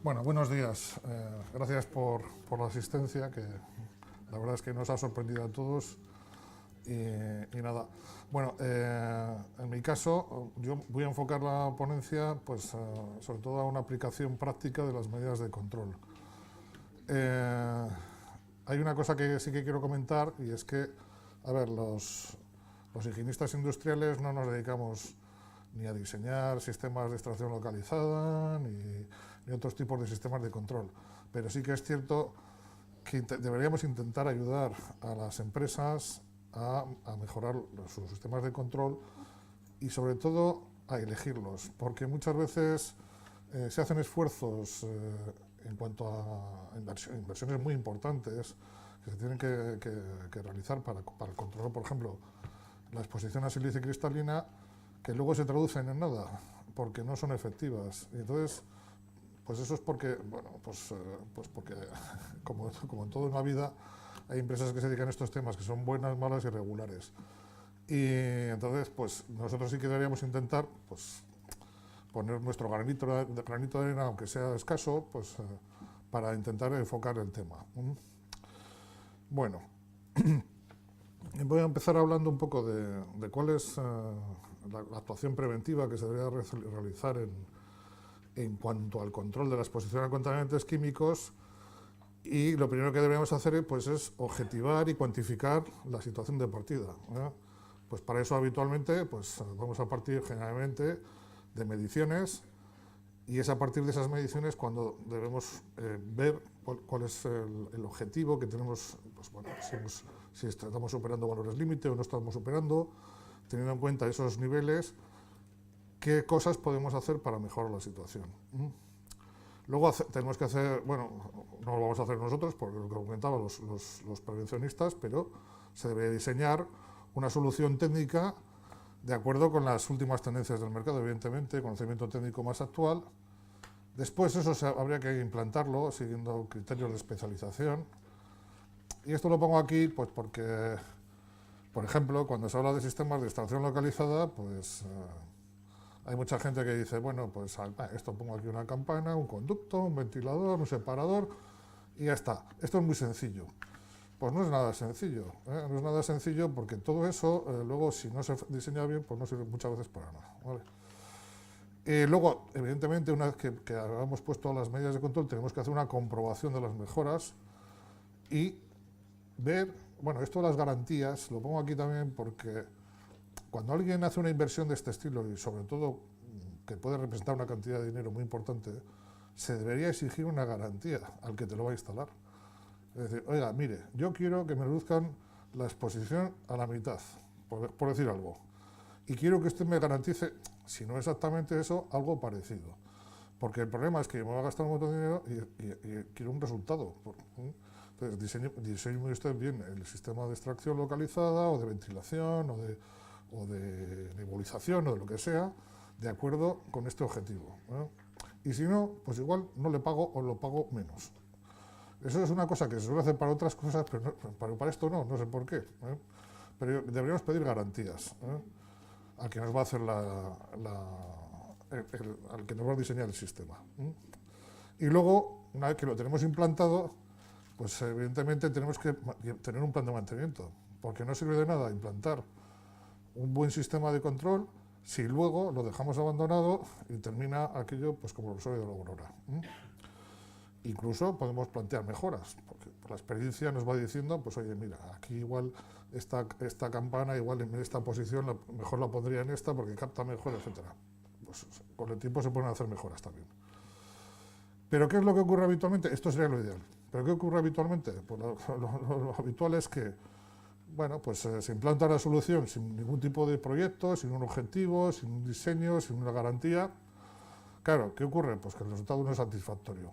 Bueno, buenos días. Gracias por la asistencia, que la verdad es que nos ha sorprendido a todos. Y nada, bueno, en mi caso, yo voy a enfocar la ponencia, pues, sobre todo a una aplicación práctica de las medidas de control. Hay una cosa que sí que quiero comentar, y es que, a ver, los higienistas industriales no nos dedicamos ni a diseñar sistemas de extracción localizada, ni otros tipos de sistemas de control. Pero sí que es cierto que deberíamos intentar ayudar a las empresas a mejorar sus sistemas de control y sobre todo a elegirlos, porque muchas veces se hacen esfuerzos en cuanto a inversiones muy importantes que se tienen que realizar para controlar, por ejemplo, la exposición a sílice cristalina, que luego se traducen en nada, porque no son efectivas. Y entonces, pues eso es porque, bueno, pues porque, como en todo en la vida, hay empresas que se dedican a estos temas que son buenas, malas y regulares. Y entonces, pues nosotros sí que deberíamos intentar, pues, poner nuestro granito de arena, aunque sea escaso, pues, para intentar enfocar el tema. Bueno, voy a empezar hablando un poco de cuál es la actuación preventiva que se debería realizar en cuanto al control de la exposición a contaminantes químicos. Y lo primero que deberíamos hacer, pues, es objetivar y cuantificar la situación de partida. Pues para eso habitualmente, pues, vamos a partir generalmente de mediciones, y es a partir de esas mediciones cuando debemos ver cuál es el objetivo que tenemos, pues, bueno, si estamos superando valores límite o no estamos superando, teniendo en cuenta esos niveles, qué cosas podemos hacer para mejorar la situación. Luego tenemos que hacer, bueno, no lo vamos a hacer nosotros, porque lo que comentaban los prevencionistas, pero se debe diseñar una solución técnica de acuerdo con las últimas tendencias del mercado, evidentemente, conocimiento técnico más actual. Después eso habría que implantarlo siguiendo criterios de especialización. Y esto lo pongo aquí, pues, porque, por ejemplo, cuando se habla de sistemas de extracción localizada, pues hay mucha gente que dice, bueno, pues esto pongo aquí una campana, un conducto, un ventilador, un separador y ya está. Esto es muy sencillo. Pues no es nada sencillo, no es nada sencillo, porque todo eso, luego, si no se diseña bien, pues no sirve muchas veces para nada, ¿vale? Luego, evidentemente, una vez que hayamos puesto las medidas de control, tenemos que hacer una comprobación de las mejoras y ver, bueno, esto de las garantías, lo pongo aquí también porque cuando alguien hace una inversión de este estilo, y sobre todo que puede representar una cantidad de dinero muy importante, se debería exigir una garantía al que te lo va a instalar. Es decir, oiga, mire, yo quiero que me reduzcan la exposición a la mitad, por decir algo. Y quiero que usted me garantice, si no exactamente eso, algo parecido. Porque el problema es que me va a gastar un montón de dinero y quiero un resultado. Entonces, diseñe usted bien el sistema de extracción localizada, o de ventilación, o de nebulización, o de lo que sea, de acuerdo con este objetivo. Y si no, pues igual no le pago o lo pago menos. Eso es una cosa que se suele hacer para otras cosas, pero para esto no sé por qué. Pero deberíamos pedir garantías al que nos va a hacer al que nos va a diseñar el sistema. Y luego, una vez que lo tenemos implantado, pues evidentemente tenemos que tener un plan de mantenimiento, porque no sirve de nada implantar un buen sistema de control si luego lo dejamos abandonado y termina aquello, pues, como el usuario de la Aurora. Incluso podemos plantear mejoras, porque por la experiencia nos va diciendo, pues, oye, mira, aquí igual esta campana, igual en esta posición, mejor la pondría en esta porque capta mejor, etcétera. Pues con el tiempo se pueden hacer mejoras también. ¿Pero qué es lo que ocurre habitualmente? Esto sería lo ideal. ¿Pero qué ocurre habitualmente? Pues lo habitual es que, bueno, pues se implanta la solución sin ningún tipo de proyecto, sin un objetivo, sin un diseño, sin una garantía. Claro, ¿qué ocurre? Pues que el resultado no es satisfactorio.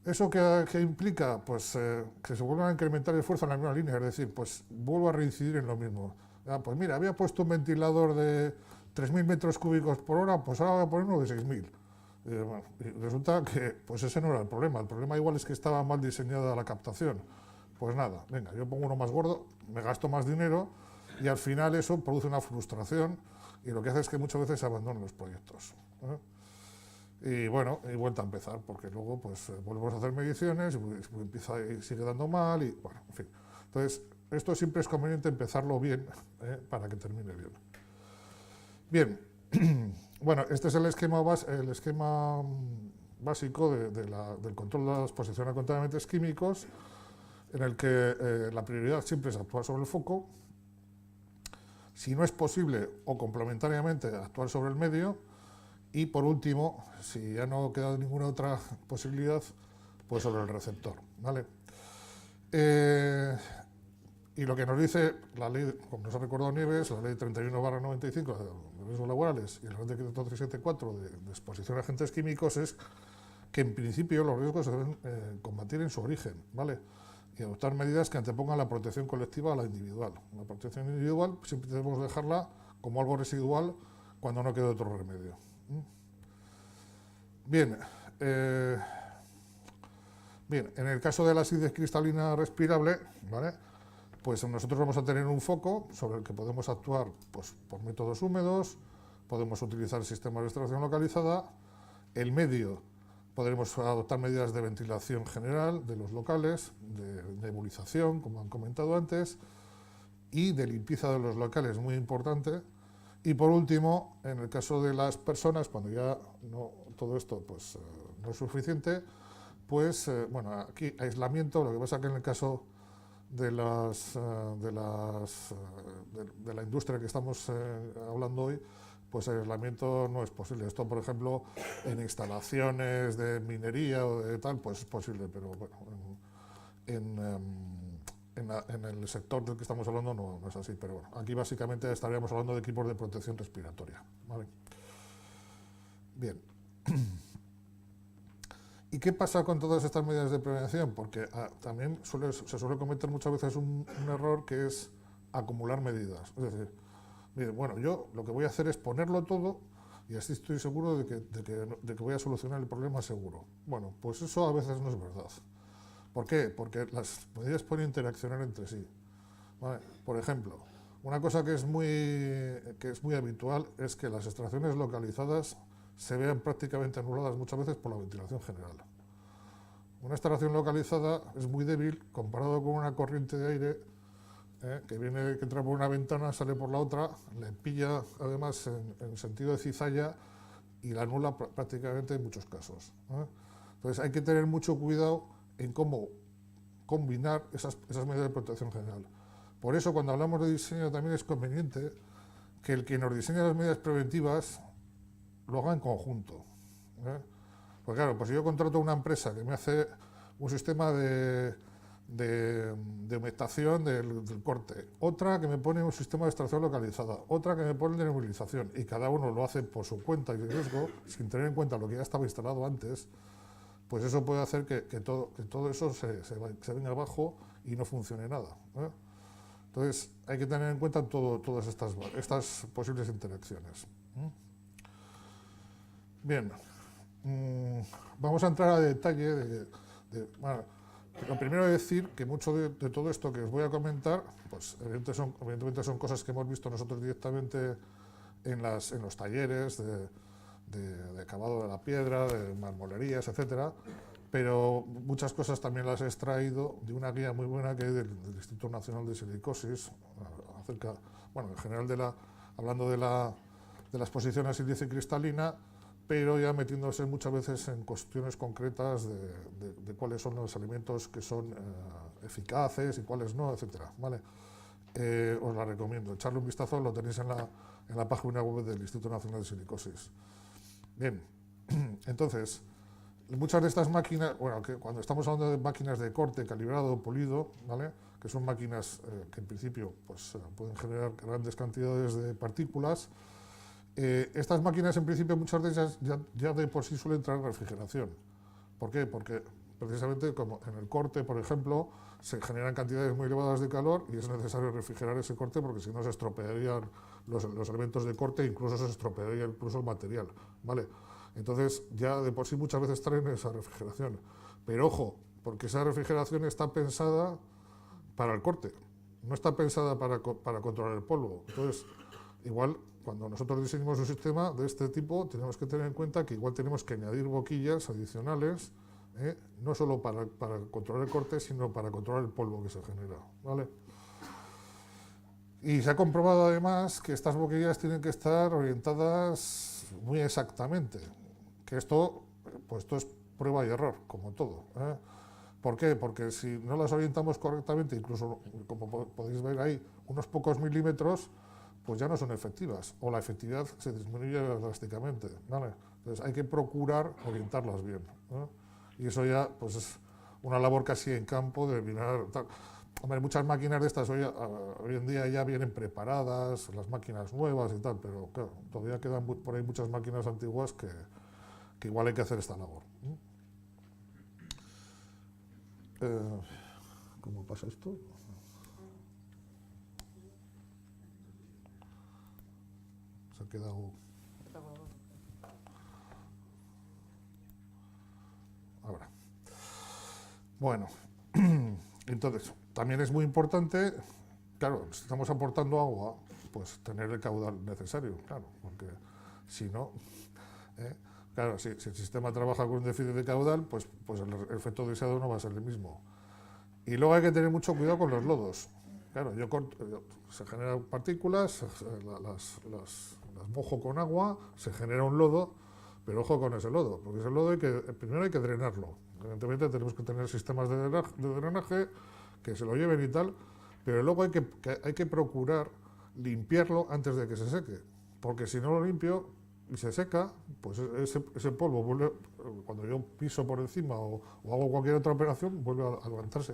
¿Eso qué implica? Pues que se vuelvan a incrementar el esfuerzo en la misma línea, es decir, pues vuelvo a reincidir en lo mismo. Pues mira, había puesto un ventilador de 3.000 metros cúbicos por hora, pues ahora voy a poner uno de 6.000. Bueno, y resulta que pues ese no era el problema igual es que estaba mal diseñada la captación. Pues nada, venga, yo pongo uno más gordo, me gasto más dinero y al final eso produce una frustración y lo que hace es que muchas veces se abandonen los proyectos. Y bueno, y vuelta a empezar, porque luego pues volvemos a hacer mediciones y empieza y sigue dando mal y bueno, en fin. Entonces, esto siempre es conveniente empezarlo bien para que termine bien. Bien, bueno, este es el esquema básico del control de la exposición a contaminantes químicos, en el que la prioridad siempre es actuar sobre el foco. Si no es posible o complementariamente actuar sobre el medio. Y por último, si ya no queda ninguna otra posibilidad, pues sobre el receptor, ¿vale? Y lo que nos dice la ley, como nos ha recordado Nieves, la ley 31/95 de riesgos laborales y el Real Decreto 374 de exposición a agentes químicos es que en principio los riesgos se deben combatir en su origen, ¿vale? Y adoptar medidas que antepongan la protección colectiva a la individual. La protección individual siempre debemos dejarla como algo residual cuando no quede otro remedio. Bien, bien, en el caso de la acidez cristalina respirable, ¿vale? Pues nosotros vamos a tener un foco sobre el que podemos actuar pues, por métodos húmedos, podemos utilizar sistemas de extracción localizada, el medio podremos adoptar medidas de ventilación general de los locales, de nebulización, como han comentado antes, y de limpieza de los locales, muy importante. Y por último, en el caso de las personas, cuando ya no, todo esto pues, no es suficiente, pues bueno, aquí aislamiento, lo que pasa que en el caso de la industria que estamos hablando hoy, pues el aislamiento no es posible. Esto, por ejemplo, en instalaciones de minería o de tal, pues es posible, pero bueno, en el sector del que estamos hablando no es así, pero bueno, aquí básicamente estaríamos hablando de equipos de protección respiratoria, ¿vale? Bien. ¿Y qué pasa con todas estas medidas de prevención? Porque también se suele cometer muchas veces un error que es acumular medidas. Es decir, mire, bueno, yo lo que voy a hacer es ponerlo todo y así estoy seguro de que voy a solucionar el problema seguro. Bueno, pues eso a veces no es verdad. ¿Por qué? Porque las medidas pueden interaccionar entre sí. ¿Vale? Por ejemplo, una cosa que es muy habitual es que las extracciones localizadas se vean prácticamente anuladas muchas veces por la ventilación general. Una extracción localizada es muy débil comparado con una corriente de aire que entra por una ventana, sale por la otra, le pilla además en sentido de cizalla y la anula prácticamente en muchos casos. Entonces hay que tener mucho cuidado en cómo combinar esas medidas de protección general. Por eso cuando hablamos de diseño también es conveniente que el que nos diseña las medidas preventivas lo haga en conjunto. Pues claro, pues si yo contrato a una empresa que me hace un sistema de humectación del corte, otra que me pone un sistema de extracción localizada, otra que me pone de nebulización, y cada uno lo hace por su cuenta y riesgo, sin tener en cuenta lo que ya estaba instalado antes, pues eso puede hacer que todo eso se venga abajo y no funcione nada. Entonces hay que tener en cuenta todas estas posibles interacciones. Bien, vamos a entrar a detalle bueno, lo primero es decir que mucho de todo esto que os voy a comentar, pues evidentemente son cosas que hemos visto nosotros directamente en los talleres de acabado de la piedra, de marmolerías, etcétera, pero muchas cosas también las he extraído de una guía muy buena que hay del Instituto Nacional de Silicosis, acerca, bueno, en general hablando de la exposición a sílice cristalina, pero ya metiéndose muchas veces en cuestiones concretas de cuáles son los alimentos que son eficaces y cuáles no, etcétera, ¿vale? Os la recomiendo, echarle un vistazo, lo tenéis en la página web del Instituto Nacional de Silicosis. Bien, entonces, muchas de estas máquinas, bueno, que cuando estamos hablando de máquinas de corte, calibrado, polido, ¿vale?, que son máquinas que en principio pues, pueden generar grandes cantidades de partículas, estas máquinas en principio muchas de ellas ya de por sí suelen traer refrigeración. ¿Por qué? Porque precisamente como en el corte, por ejemplo, se generan cantidades muy elevadas de calor y es necesario refrigerar ese corte porque si no se estropearían los elementos de corte, incluso se estropearía incluso el material, ¿vale? Entonces ya de por sí muchas veces traen esa refrigeración. Pero ojo, porque esa refrigeración está pensada para el corte, no está pensada para controlar el polvo. Entonces, igual cuando nosotros diseñamos un sistema de este tipo, tenemos que tener en cuenta que igual tenemos que añadir boquillas adicionales, no solo para controlar el corte, sino para controlar el polvo que se genera, ¿vale? Y se ha comprobado además que estas boquillas tienen que estar orientadas muy exactamente, que esto es prueba y error, como todo, ¿eh? ¿Por qué? Porque si no las orientamos correctamente, incluso, como podéis ver ahí, unos pocos milímetros, pues ya no son efectivas, o la efectividad se disminuye drásticamente, ¿vale? Entonces hay que procurar orientarlas bien, ¿eh? Y eso ya pues es una labor casi en campo de mirar tal. Hombre, muchas máquinas de estas hoy en día ya vienen preparadas, las máquinas nuevas y tal, pero claro, todavía quedan por ahí muchas máquinas antiguas que igual hay que hacer esta labor. ¿Cómo pasa esto? Se ha quedado... Ahora. Bueno, entonces, también es muy importante, claro, si estamos aportando agua, pues tener el caudal necesario, claro, porque si no, claro, si el sistema trabaja con un déficit de caudal, pues el efecto deseado no va a ser el mismo. Y luego hay que tener mucho cuidado con los lodos. Claro, se generan partículas, las mojo con agua, se genera un lodo, pero ojo con ese lodo, porque ese lodo primero hay que drenarlo. Evidentemente tenemos que tener sistemas de drenaje que se lo lleven y tal, pero luego hay que procurar limpiarlo antes de que se seque, porque si no lo limpio y se seca, pues ese polvo vuelve, cuando yo piso por encima o hago cualquier otra operación, vuelve a levantarse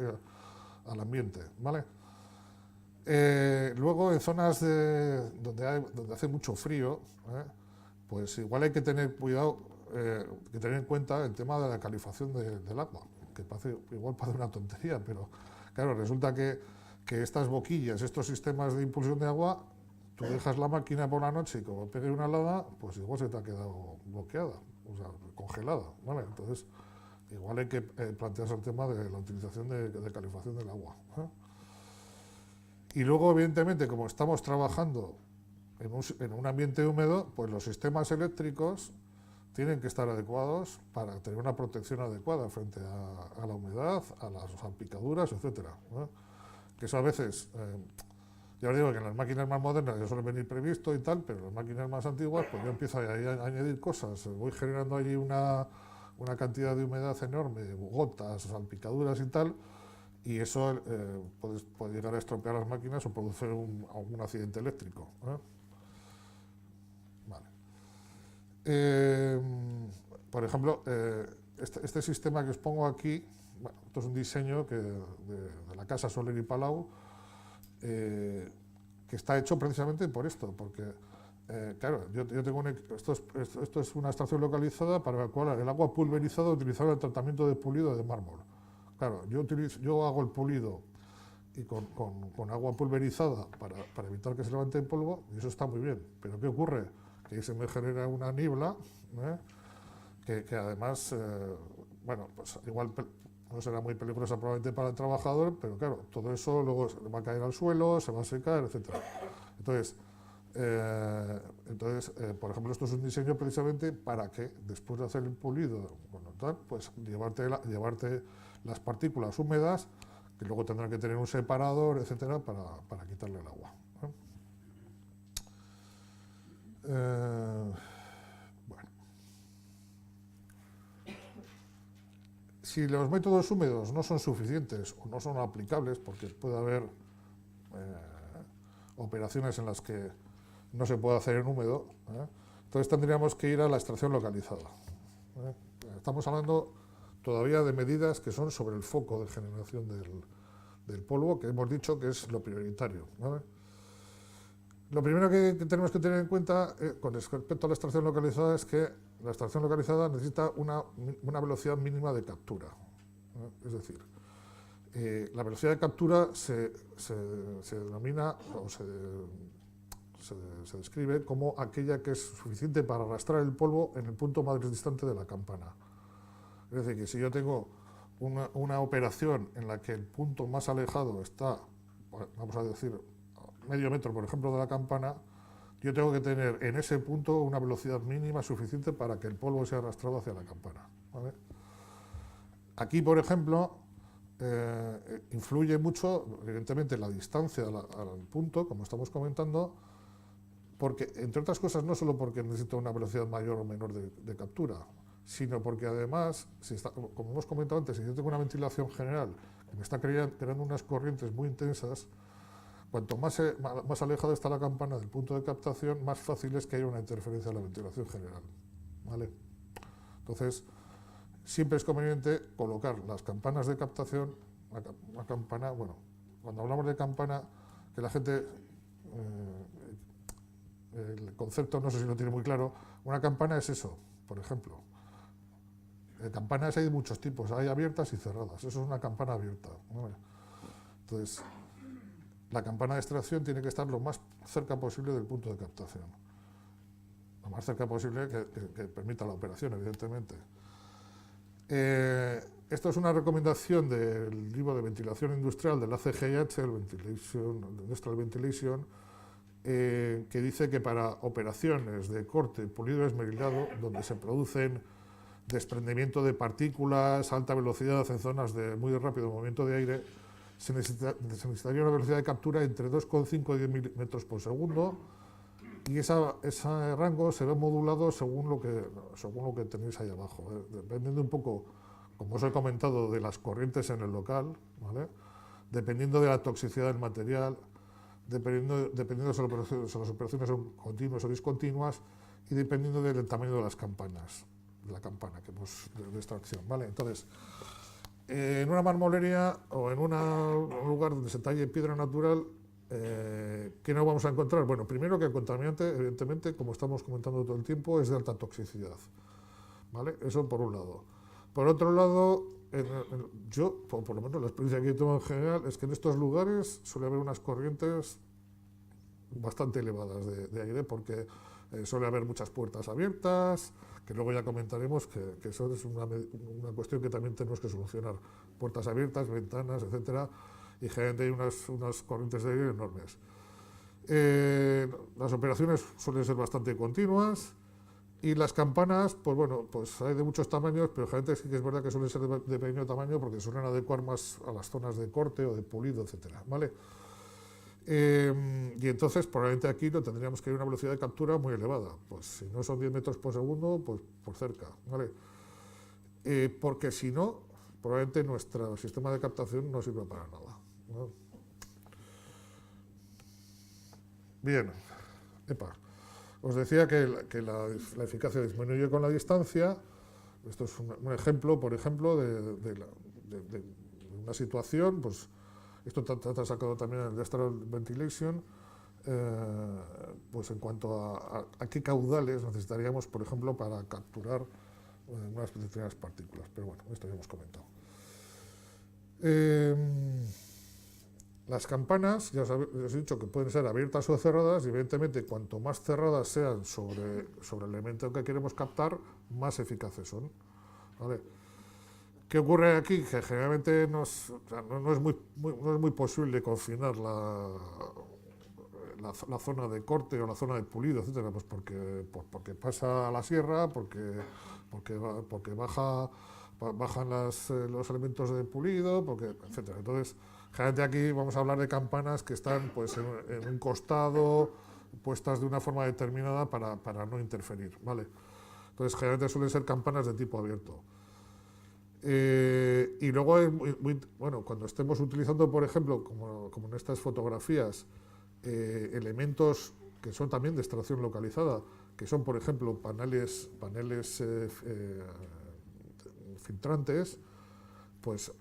al ambiente, ¿vale? Luego en zonas donde hace mucho frío, pues igual hay que tener cuidado, que tener en cuenta el tema de la calificación del agua, que igual parece una tontería, pero claro, resulta que estas boquillas, estos sistemas de impulsión de agua, tú dejas la máquina por la noche y como pegue una helada, pues igual se te ha quedado bloqueada, o sea, congelada, ¿vale? Entonces, igual hay que plantearse el tema de la utilización de calificación del agua, ¿eh? Y luego, evidentemente, como estamos trabajando en un ambiente húmedo, pues los sistemas eléctricos tienen que estar adecuados para tener una protección adecuada frente a la humedad, a las salpicaduras, etcétera, ¿no? Que eso a veces, ya os digo que en las máquinas más modernas ya suele venir previsto y tal, pero en las máquinas más antiguas, pues yo empiezo a añadir cosas, voy generando allí una cantidad de humedad enorme, gotas, salpicaduras y tal, y eso puede llegar a estropear las máquinas o producir algún accidente eléctrico, ¿eh? Vale. Por ejemplo, este sistema que os pongo aquí, bueno, esto es un diseño de la casa Soler y Palau, que está hecho precisamente por esto, porque claro, yo tengo esto es una estación localizada para la cual el agua pulverizada utilizada en el tratamiento de pulido de mármol. Claro, yo hago el pulido y con agua pulverizada para evitar que se levante el polvo, y eso está muy bien. Pero ¿qué ocurre? Que ahí se me genera una niebla, que además, bueno, pues igual no será muy peligrosa probablemente para el trabajador, pero claro, todo eso luego va a caer al suelo, se va a secar, etc. Entonces, por ejemplo, esto es un diseño precisamente para que después de hacer el pulido, bueno, tal, pues llevarte las partículas húmedas, que luego tendrán que tener un separador, etcétera, para quitarle el agua. Bueno. Si los métodos húmedos no son suficientes o no son aplicables, porque puede haber operaciones en las que no se puede hacer en húmedo, entonces tendríamos que ir a la extracción localizada. Estamos hablando todavía de medidas que son sobre el foco de generación del polvo, que hemos dicho que es lo prioritario, ¿vale? Lo primero que tenemos que tener en cuenta con respecto a la extracción localizada es que la extracción localizada necesita una velocidad mínima de captura, ¿no? Es decir, la velocidad de captura se denomina o se describe como aquella que es suficiente para arrastrar el polvo en el punto más distante de la campana. Es decir, que si yo tengo una operación en la que el punto más alejado está, vamos a decir, medio metro, por ejemplo, de la campana, yo tengo que tener en ese punto una velocidad mínima suficiente para que el polvo sea arrastrado hacia la campana, ¿vale? Aquí, por ejemplo, influye mucho, evidentemente, la distancia al punto, como estamos comentando, porque, entre otras cosas, no solo porque necesito una velocidad mayor o menor de captura, sino porque además, como hemos comentado antes, si yo tengo una ventilación general que me está creando unas corrientes muy intensas, cuanto más alejada está la campana del punto de captación, más fácil es que haya una interferencia en la ventilación general, ¿vale? Entonces, siempre es conveniente colocar las campanas de captación, la campana, bueno, cuando hablamos de campana, que la gente, el concepto no sé si lo tiene muy claro, una campana es eso, por ejemplo. Campanas hay de muchos tipos, hay abiertas y cerradas, eso es una campana abierta, ¿vale? Entonces, la campana de extracción tiene que estar lo más cerca posible del punto de captación, lo más cerca posible que permita la operación, evidentemente. Esto es una recomendación del libro de ventilación industrial del ACGIH, el Industrial Ventilation, que dice que para operaciones de corte, pulido esmerilado, donde se producen desprendimiento de partículas a alta velocidad en zonas de muy rápido movimiento de aire, se necesitaría una velocidad de captura entre 2,5 y 10 metros por segundo, y ese rango se ve modulado según lo que tenéis ahí abajo, dependiendo un poco, como os he comentado, de las corrientes en el local, ¿vale? Dependiendo de la toxicidad del material, dependiendo si las operaciones son continuas o discontinuas, y dependiendo del tamaño de las campanas, de la campana que hemos de extracción, ¿vale? Entonces, en una marmolería o en un lugar donde se talle piedra natural, ¿qué no vamos a encontrar? Bueno, primero que el contaminante, evidentemente, como estamos comentando todo el tiempo, es de alta toxicidad, ¿vale? Eso por un lado. Por otro lado, yo, por lo menos la experiencia que tengo en general, es que en estos lugares suele haber unas corrientes bastante elevadas de aire, porque suele haber muchas puertas abiertas, que luego ya comentaremos que eso es una cuestión que también tenemos que solucionar. Puertas abiertas, ventanas, etcétera, y generalmente hay unas corrientes de aire enormes. Las operaciones suelen ser bastante continuas, y las campanas, pues bueno, pues hay de muchos tamaños, pero generalmente sí que es verdad que suelen ser de pequeño tamaño porque suelen adecuar más a las zonas de corte o de pulido, etcétera, ¿vale? Y entonces probablemente aquí no tendríamos que ir a una velocidad de captura muy elevada, pues si no son 10 metros por segundo, pues por cerca, ¿vale? Porque si no, probablemente nuestro sistema de captación no sirve para nada, ¿no? Bien, os decía que la eficacia disminuye con la distancia. Esto es un ejemplo, por ejemplo, de una situación, pues esto está sacado también en el Industrial Ventilation, pues en cuanto a qué caudales necesitaríamos, por ejemplo, para capturar unas determinadas partículas. Pero bueno, esto ya hemos comentado. Las campanas, ya os he dicho que pueden ser abiertas o cerradas, y evidentemente cuanto más cerradas sean sobre el elemento que queremos captar, más eficaces son, ¿vale? ¿Qué ocurre aquí? Que generalmente no es muy posible confinar la zona de corte o la zona de pulido, etcétera, pues porque pasa a la sierra, porque bajan los elementos de pulido, etcétera. Entonces, generalmente aquí vamos a hablar de campanas que están pues en un costado, puestas de una forma determinada para no interferir, ¿vale? Entonces, generalmente suelen ser campanas de tipo abierto. Y luego, bueno, cuando estemos utilizando, por ejemplo, como en estas fotografías, elementos que son también de extracción localizada, que son, por ejemplo, paneles filtrantes, pues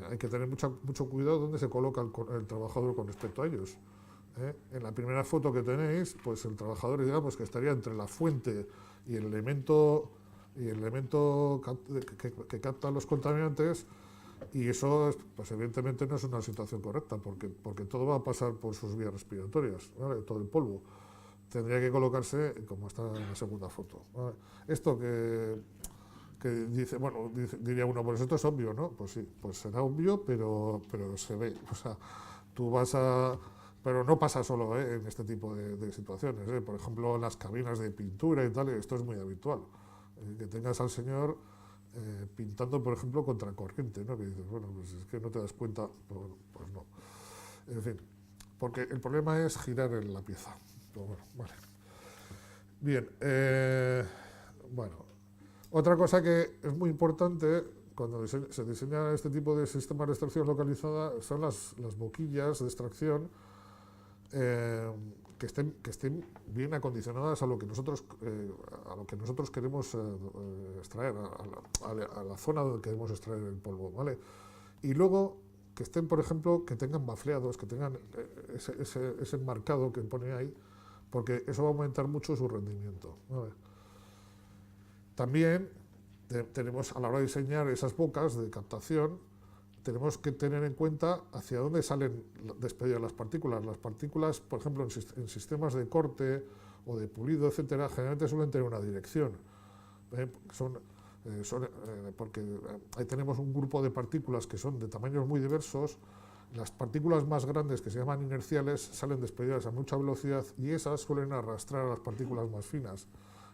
hay que tener mucho cuidado donde se coloca el trabajador con respecto a ellos. En la primera foto que tenéis, pues el trabajador, digamos, que estaría entre la fuente y el elemento que capta los contaminantes, y eso, pues evidentemente no es una situación correcta, porque todo va a pasar por sus vías respiratorias, ¿vale? Todo el polvo tendría que colocarse como está en la segunda foto, ¿vale? Esto que dice, bueno, diría uno, pues esto es obvio, ¿no? Pues sí, pues será obvio, pero se ve. O sea, tú vas a Pero no pasa solo en este tipo de situaciones. Por ejemplo, en las cabinas de pintura y tal, esto es muy habitual. Que tengas al señor pintando, por ejemplo, contracorriente, ¿no? Que dices, bueno, pues es que no te das cuenta, pues no. En fin, porque el problema es girar en la pieza. Pero bueno, vale. Bien, bueno, otra cosa que es muy importante cuando se diseña este tipo de sistemas de extracción localizada son las boquillas de extracción que estén bien acondicionadas a lo que nosotros queremos extraer, a la zona donde queremos extraer el polvo, ¿vale? Y luego que estén, por ejemplo, que tengan bafleados, que tengan ese marcado que pone ahí, porque eso va a aumentar mucho su rendimiento, ¿vale? También tenemos, a la hora de diseñar esas bocas de captación, tenemos que tener en cuenta hacia dónde salen despedidas las partículas. Las partículas, por ejemplo, en sistemas de corte o de pulido, etcétera, generalmente suelen tener una dirección. Porque ahí tenemos un grupo de partículas que son de tamaños muy diversos. Las partículas más grandes, que se llaman inerciales, salen despedidas a mucha velocidad y esas suelen arrastrar a las partículas más finas.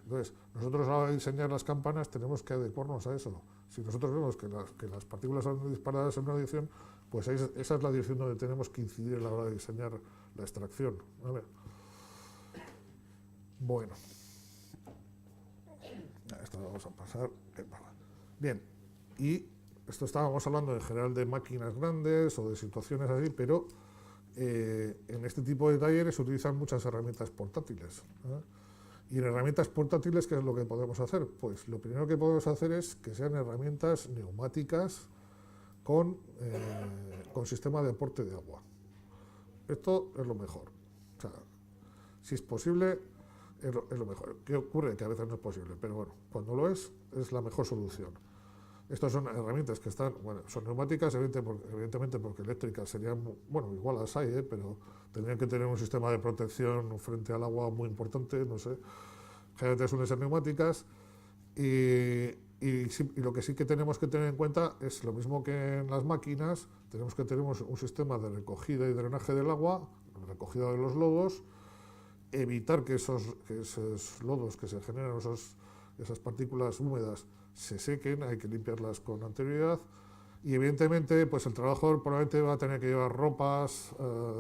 Entonces, nosotros a la hora de diseñar las campanas tenemos que adecuarnos a eso. Si nosotros vemos que las partículas son disparadas en una dirección, pues esa es la dirección donde tenemos que incidir a la hora de diseñar la extracción, ¿vale? Bueno, esto lo vamos a pasar. Bien, y esto estábamos hablando en general de máquinas grandes o de situaciones así, pero en este tipo de talleres se utilizan muchas herramientas portátiles, ¿eh? Y en herramientas portátiles, ¿qué es lo que podemos hacer? Pues lo primero que podemos hacer es que sean herramientas neumáticas con sistema de aporte de agua. Esto es lo mejor. O sea, si es posible, es lo mejor. ¿Qué ocurre? Que a veces no es posible, pero bueno, cuando lo es la mejor solución. Estas son herramientas que están, bueno, son neumáticas, evidentemente porque eléctricas serían, bueno, igual las hay, pero tendrían que tener un sistema de protección frente al agua muy importante, no sé. Generalmente suelen ser neumáticas y lo que sí que tenemos que tener en cuenta es lo mismo que en las máquinas, tenemos que tener un sistema de recogida y drenaje del agua, recogida de los lodos, evitar que esos lodos que se generan, esas partículas húmedas, se sequen, hay que limpiarlas con anterioridad y evidentemente pues el trabajador probablemente va a tener que llevar ropas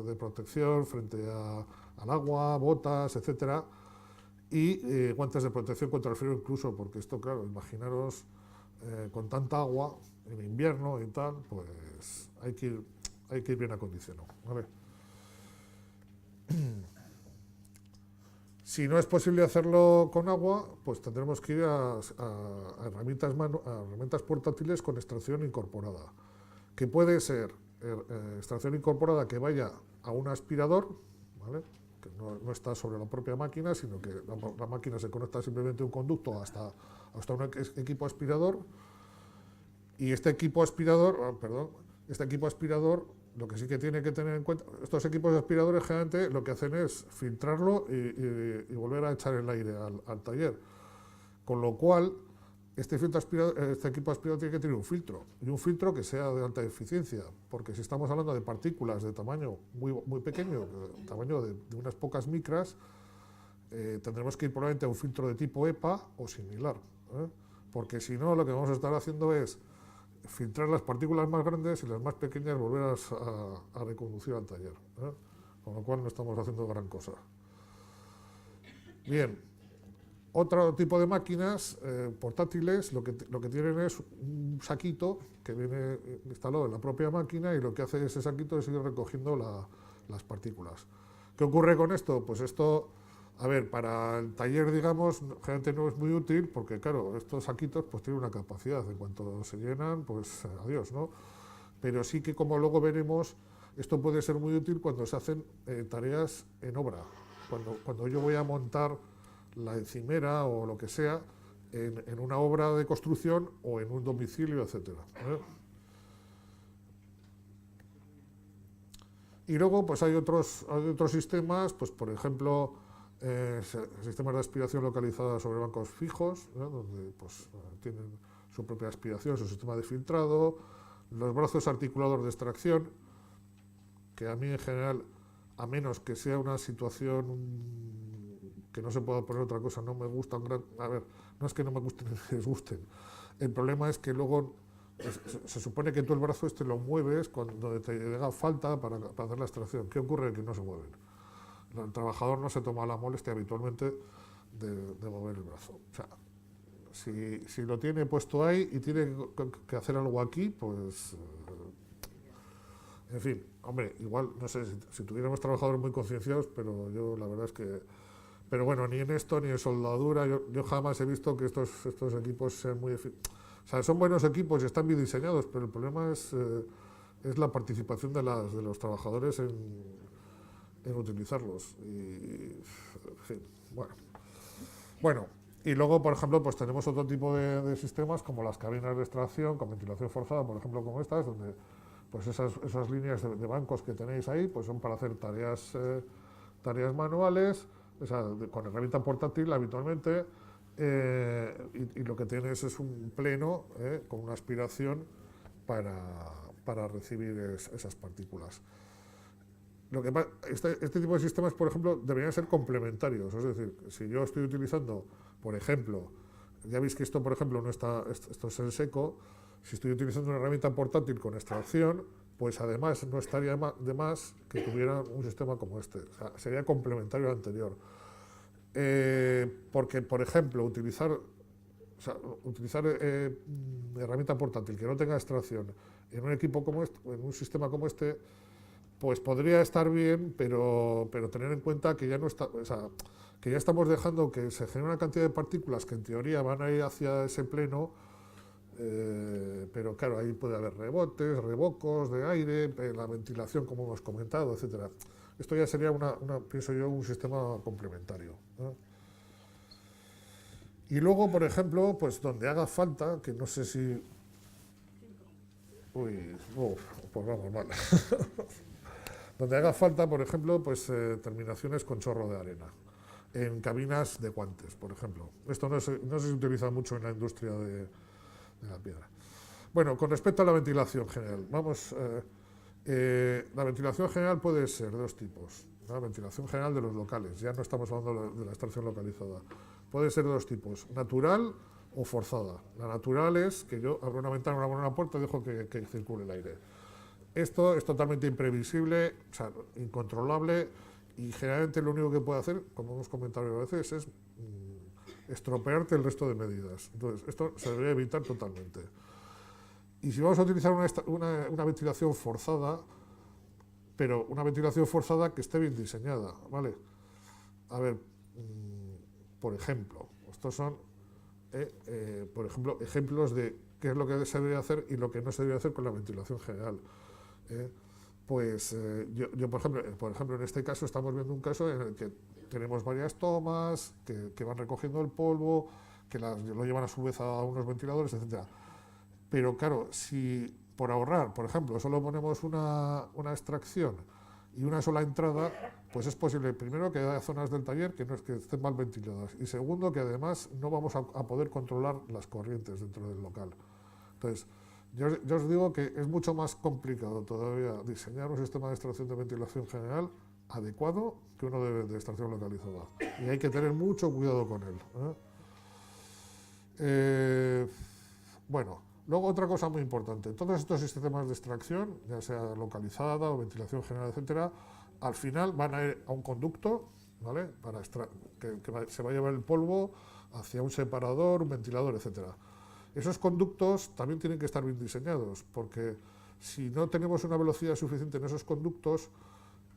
de protección frente al agua, botas, etcétera, y guantes de protección contra el frío incluso, porque esto, claro, imaginaros con tanta agua en invierno y tal, pues hay que ir bien acondicionado, ¿vale? Si no es posible hacerlo con agua, pues tendremos que ir a herramientas portátiles con extracción incorporada, que puede ser extracción incorporada que vaya a un aspirador, ¿vale? Que no está sobre la propia máquina, sino que la máquina se conecta simplemente a un conducto hasta un equipo aspirador, y este equipo aspirador, lo que sí que tiene que tener en cuenta, estos equipos de aspiradores generalmente lo que hacen es filtrarlo y volver a echar el aire al taller. Con lo cual, este equipo aspirador tiene que tener un filtro, y un filtro que sea de alta eficiencia, porque si estamos hablando de partículas de tamaño muy, muy pequeño, tamaño de unas pocas micras, tendremos que ir probablemente a un filtro de tipo EPA o similar, ¿eh? Porque si no, lo que vamos a estar haciendo es filtrar las partículas más grandes y las más pequeñas volver a reconducir al taller, ¿eh? Con lo cual no estamos haciendo gran cosa. Bien, otro tipo de máquinas portátiles lo que tienen es un saquito que viene instalado en la propia máquina, y lo que hace ese saquito es ir recogiendo las partículas. ¿Qué ocurre con esto? Pues esto, a ver, para el taller, digamos, generalmente no es muy útil, porque claro, estos saquitos pues tienen una capacidad, en cuanto se llenan, pues adiós, ¿no? Pero sí que, como luego veremos, esto puede ser muy útil cuando se hacen tareas en obra, cuando yo voy a montar la encimera o lo que sea en una obra de construcción o en un domicilio, etcétera, ¿eh? Y luego pues hay otros sistemas, pues por ejemplo, sistemas de aspiración localizada sobre bancos fijos, ¿no? Donde pues tienen su propia aspiración, su sistema de filtrado, los brazos articulados de extracción, que a mí en general a menos que sea una situación que no se pueda poner otra cosa, no me gusta a ver, no es que no me gusten ni me disgusten, el problema es que luego se supone que tú el brazo este lo mueves cuando te llega falta para hacer la extracción. ¿Qué ocurre? Que no se mueven. El trabajador no se toma la molestia habitualmente de mover el brazo. O sea, si lo tiene puesto ahí y tiene que hacer algo aquí, pues en fin, hombre, igual, no sé, si tuviéramos trabajadores muy concienciados, pero yo la verdad es que... Pero bueno, ni en esto, ni en soldadura, yo jamás he visto que estos equipos sean muy eficaces. O sea, son buenos equipos y están bien diseñados, pero el problema es la participación de los trabajadores en utilizarlos. Y, en fin, bueno, y luego, por ejemplo, pues tenemos otro tipo de sistemas como las cabinas de extracción con ventilación forzada, por ejemplo, como estas, donde pues esas líneas de bancos que tenéis ahí pues son para hacer tareas manuales, o sea, con herramienta portátil habitualmente, y lo que tienes es un pleno con una aspiración para recibir esas partículas. Lo que este tipo de sistemas, por ejemplo, deberían ser complementarios. Es decir, si yo estoy utilizando, por ejemplo, ya veis que esto, por ejemplo, no está, esto es en seco, si estoy utilizando una herramienta portátil con extracción, pues además no estaría de más que tuviera un sistema como este. O sea, sería complementario al anterior. Porque, por ejemplo, utilizar herramienta portátil que no tenga extracción en un equipo como este, en un sistema como este, pues podría estar bien, pero tener en cuenta que ya no está, o sea, que ya estamos dejando que se genere una cantidad de partículas que en teoría van a ir hacia ese pleno, pero claro, ahí puede haber rebotes, rebocos de aire, la ventilación, como hemos comentado, etcétera. Esto ya sería pienso yo, un sistema complementario, ¿no? Y luego, por ejemplo, pues donde haga falta, que no sé si... Uy, pues vamos mal. Donde haga falta, por ejemplo, pues terminaciones con chorro de arena, en cabinas de guantes, por ejemplo. Esto no se utiliza mucho en la industria de la piedra. Bueno, con respecto a la ventilación general, la ventilación general puede ser de dos tipos. La ventilación general de los locales, ya no estamos hablando de la extracción localizada. Puede ser de dos tipos, natural o forzada. La natural es que yo abro una ventana, abro una puerta y dejo que circule el aire. Esto es totalmente imprevisible, o sea, incontrolable, y generalmente lo único que puede hacer, como hemos comentado a veces, es estropearte el resto de medidas. Entonces, esto se debería evitar totalmente. Y si vamos a utilizar una ventilación forzada, pero una ventilación forzada que esté bien diseñada, ¿vale? A ver, por ejemplo, estos son, por ejemplo, ejemplos de qué es lo que se debería hacer y lo que no se debería hacer con la ventilación general. Yo por ejemplo, en este caso estamos viendo un caso en el que tenemos varias tomas que van recogiendo el polvo, que lo llevan a su vez a unos ventiladores, etcétera. Pero claro, si por ahorrar, por ejemplo, solo ponemos una extracción y una sola entrada, pues es posible, primero, que haya zonas del taller que estén mal ventiladas, y segundo, que además no vamos a poder controlar las corrientes dentro del local. Entonces, yo os digo que es mucho más complicado todavía diseñar un sistema de extracción de ventilación general adecuado que uno de extracción localizada. Y hay que tener mucho cuidado con él. Bueno, luego otra cosa muy importante. Todos estos sistemas de extracción, ya sea localizada o ventilación general, etcétera, al final van a ir a un conducto, ¿vale? Que se va a llevar el polvo hacia un separador, un ventilador, etcétera. Esos conductos también tienen que estar bien diseñados, porque si no tenemos una velocidad suficiente en esos conductos,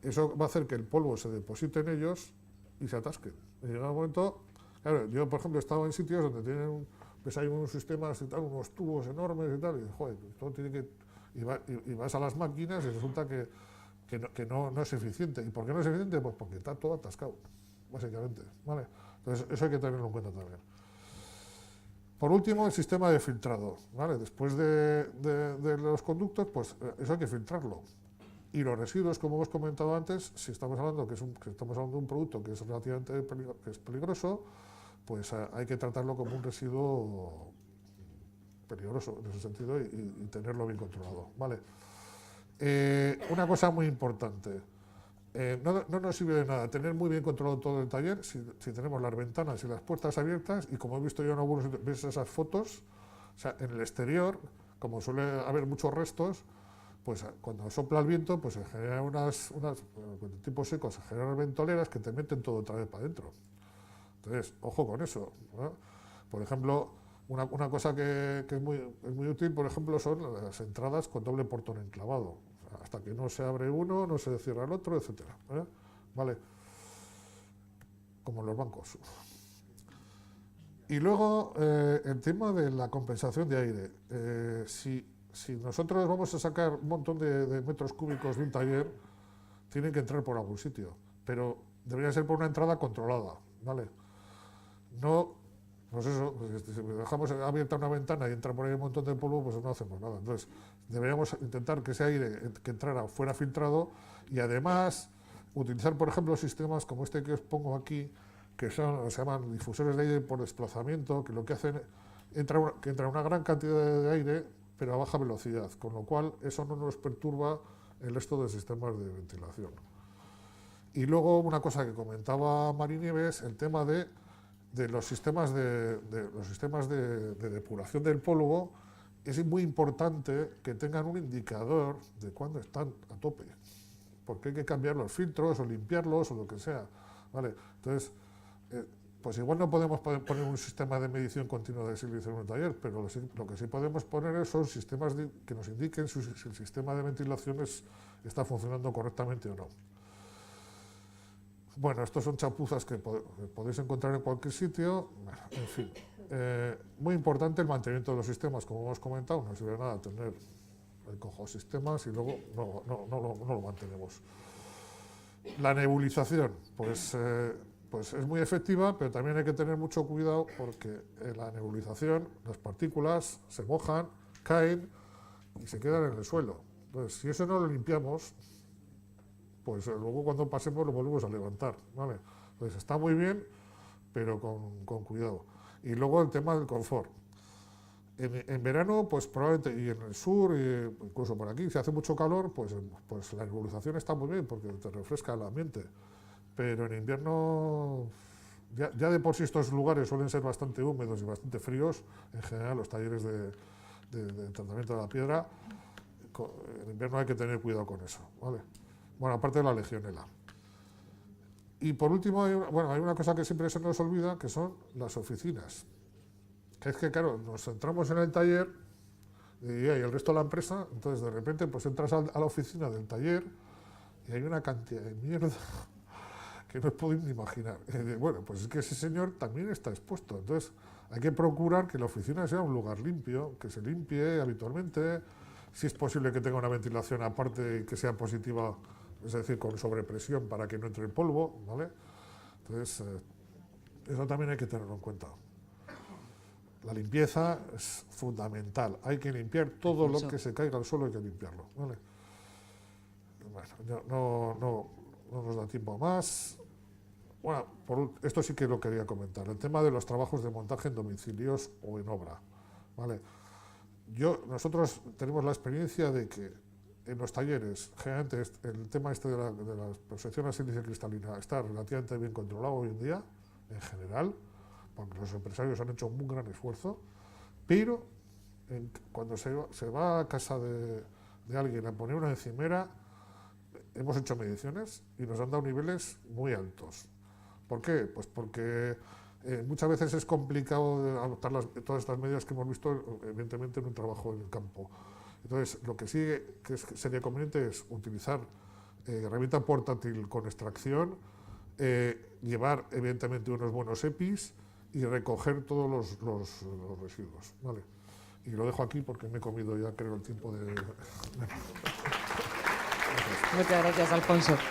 eso va a hacer que el polvo se deposite en ellos y se atasque. Y llega un momento, claro, yo por ejemplo he estado en sitios donde tienen, pues hay unos sistemas y tal, unos tubos enormes y tal, y joder, todo tiene que... Y vas a las máquinas y resulta que no es eficiente. ¿Y por qué no es eficiente? Pues porque está todo atascado, básicamente, ¿vale? Entonces eso hay que tenerlo en cuenta también. Por último, el sistema de filtrado, ¿vale? Después de los conductos, pues eso hay que filtrarlo. Y los residuos, como hemos comentado antes, si estamos hablando que estamos hablando de un producto que es relativamente peligroso, pues hay que tratarlo como un residuo peligroso en ese sentido y tenerlo bien controlado, ¿vale? Una cosa muy importante, no nos sirve de nada tener muy bien controlado todo el taller si tenemos las ventanas y las puertas abiertas y, como he visto yo en algunos, ves esas fotos, o sea, en el exterior, como suele haber muchos restos, pues cuando sopla el viento, pues se generan unas tipo secos, se generan ventoleras que te meten todo otra vez para adentro. Entonces, ojo con eso, ¿no? Por ejemplo, una cosa que es muy útil, por ejemplo, son las entradas con doble portón enclavado. Hasta que no se abre uno, no se cierra el otro, etcétera, ¿eh? ¿Vale? Como en los bancos. Y luego, el tema de la compensación de aire. Si nosotros vamos a sacar un montón de metros cúbicos de un taller, tienen que entrar por algún sitio, pero debería ser por una entrada controlada, ¿vale? No, pues eso, si dejamos abierta una ventana y entra por ahí un montón de polvo, pues no hacemos nada. Entonces, deberíamos intentar que ese aire que entrara fuera filtrado, y además utilizar, por ejemplo, sistemas como este que os pongo aquí, que se llaman difusores de aire por desplazamiento, que lo que hacen que entra una gran cantidad de aire, pero a baja velocidad, con lo cual eso no nos perturba el resto de sistemas de ventilación. Y luego una cosa que comentaba Marinieves, el tema de los sistemas de depuración del polvo. Es muy importante que tengan un indicador de cuándo están a tope, porque hay que cambiar los filtros o limpiarlos o lo que sea, ¿vale? Entonces, pues igual no podemos poner un sistema de medición continua de silicio en un taller, pero lo que sí podemos poner son sistemas que nos indiquen si el sistema de ventilación está funcionando correctamente o no. Bueno, estos son chapuzas que podéis encontrar en cualquier sitio. En fin, muy importante el mantenimiento de los sistemas, como hemos comentado. No sirve de nada tener el cojo sistemas y luego no lo mantenemos. La nebulización, pues es muy efectiva, pero también hay que tener mucho cuidado, porque en la nebulización las partículas se mojan, caen y se quedan en el suelo. Entonces, si eso no lo limpiamos, pues luego cuando pasemos lo volvemos a levantar, ¿vale? Entonces está muy bien, pero con cuidado. Y luego el tema del confort. En verano, pues probablemente, y en el sur, incluso por aquí, si hace mucho calor, pues la nebulización está muy bien, porque te refresca el ambiente. Pero en invierno, ya de por sí estos lugares suelen ser bastante húmedos y bastante fríos. En general, los talleres de tratamiento de la piedra, en invierno hay que tener cuidado con eso, ¿vale? Bueno, aparte de la legionela. Y por último, hay una cosa que siempre se nos olvida, que son las oficinas. Que es que, claro, nos centramos en el taller y el resto de la empresa, entonces de repente pues entras a la oficina del taller y hay una cantidad de mierda que no os podéis ni imaginar. Bueno, pues es que ese señor también está expuesto. Entonces hay que procurar que la oficina sea un lugar limpio, que se limpie habitualmente, si es posible que tenga una ventilación aparte y que sea positiva, es decir, con sobrepresión para que no entre el polvo, ¿vale? Entonces, eso también hay que tenerlo en cuenta. La limpieza es fundamental. Hay que limpiar todo lo que se caiga al suelo, hay que limpiarlo, ¿vale? Bueno, no nos da tiempo más. Bueno, esto sí que lo quería comentar. El tema de los trabajos de montaje en domicilios o en obra, ¿vale? Nosotros tenemos la experiencia de que en los talleres, generalmente el tema de la protección a sílice cristalina está relativamente bien controlado hoy en día, en general, porque los empresarios han hecho un gran esfuerzo, pero cuando se va a casa de alguien a poner una encimera, hemos hecho mediciones y nos han dado niveles muy altos. ¿Por qué? Pues porque muchas veces es complicado adoptar todas estas medidas que hemos visto, evidentemente, en un trabajo en el campo. Entonces, lo que sí que sería conveniente es utilizar herramienta portátil con extracción, llevar, evidentemente, unos buenos EPIs y recoger todos los residuos, ¿vale? Y lo dejo aquí porque me he comido ya, creo, el tiempo de... Muchas gracias, Alfonso.